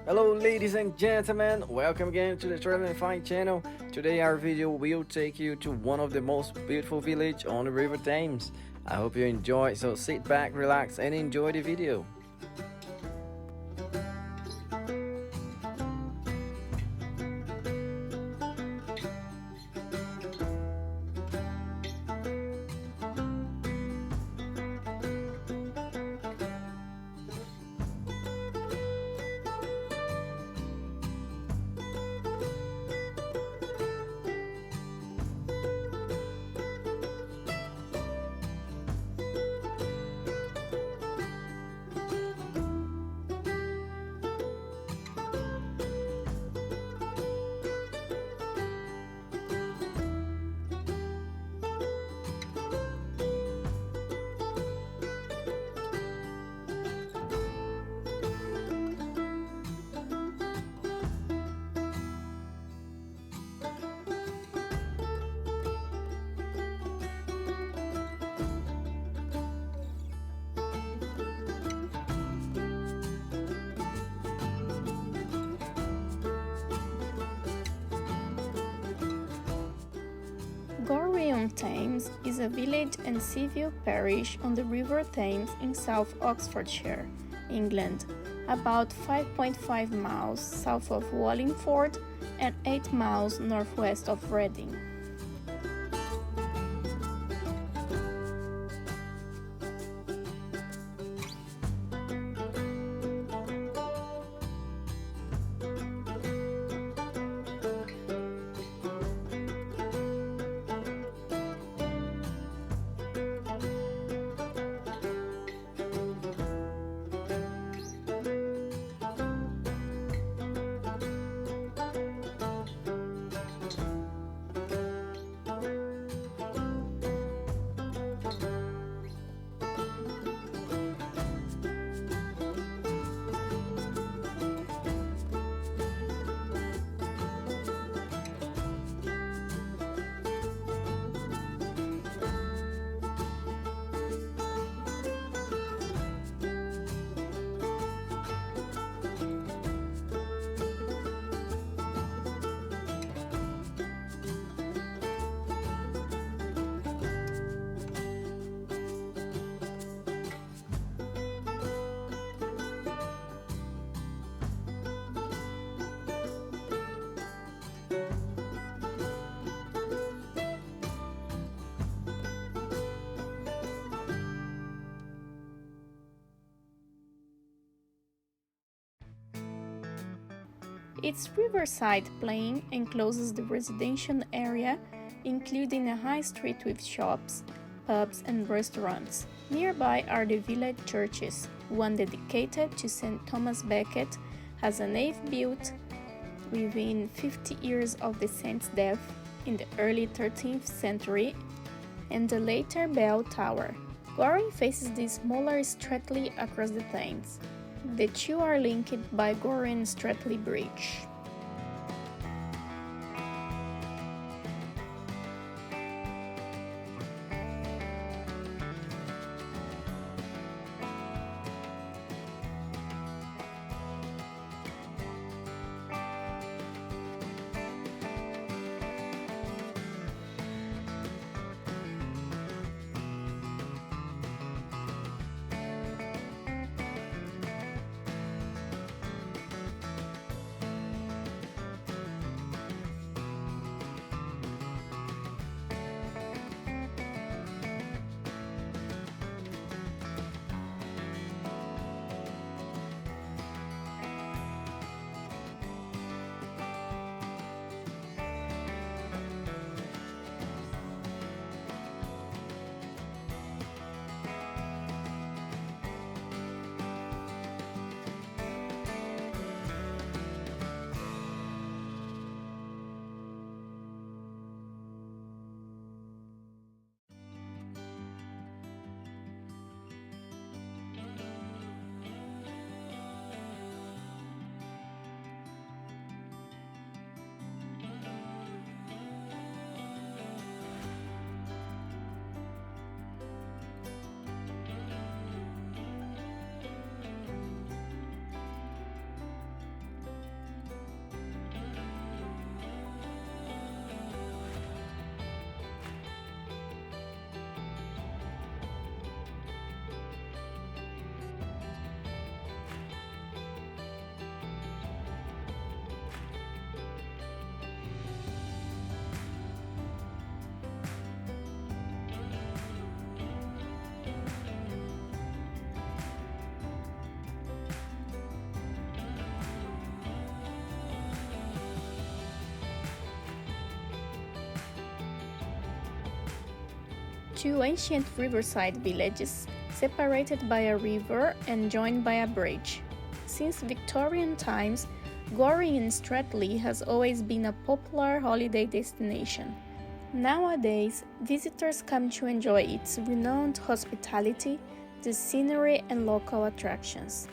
Hello ladies and gentlemen, welcome again to the Travel and Find channel. Today our video will take you to one of the most beautiful village on the River Thames. I hope you enjoy, so sit back, relax and enjoy the video. Goring-on-Thames is a village and civil parish on the River Thames in South Oxfordshire, England, about 5.5 miles south of Wallingford and 8 miles northwest of Reading. Its riverside plain encloses the residential area, including a high street with shops, pubs and restaurants. Nearby are the village churches. One dedicated to St. Thomas Becket has a nave built within 50 years of the saint's death in the early 13th century, and the later bell tower. Goring faces the smaller Streatley across the Thames. The two are linked by Goring-Streatley Bridge. two ancient riverside villages separated by a river and joined by a bridge. Since Victorian times, Goring-on-Thames has always been a popular holiday destination. Nowadays, visitors come to enjoy its renowned hospitality, the scenery and local attractions.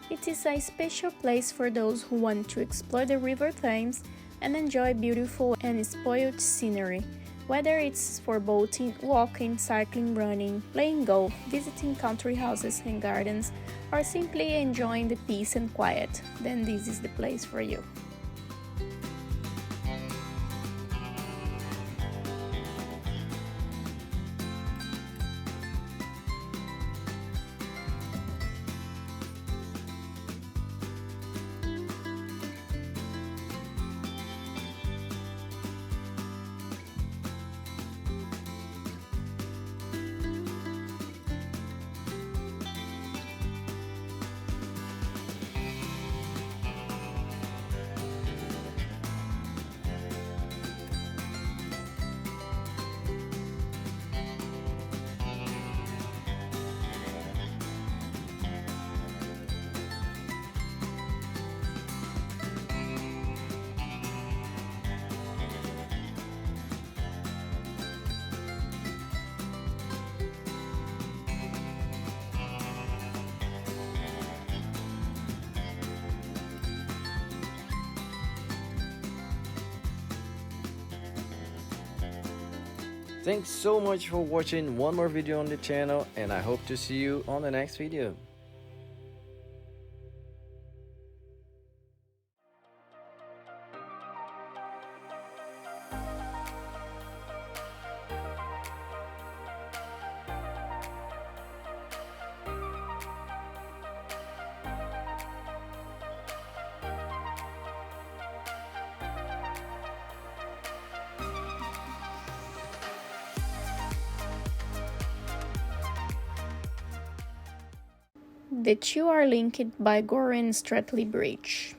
It is a special place for those who want to explore the River Thames and enjoy beautiful and spoiled scenery, whether it's for boating, walking, cycling, running, playing golf, visiting country houses and gardens, or simply enjoying the peace and quiet, then this is the place for you. Thanks so much for watching one more video on the channel, and I hope to see you on the next video. The two are linked by Goring-on-Thames Bridge.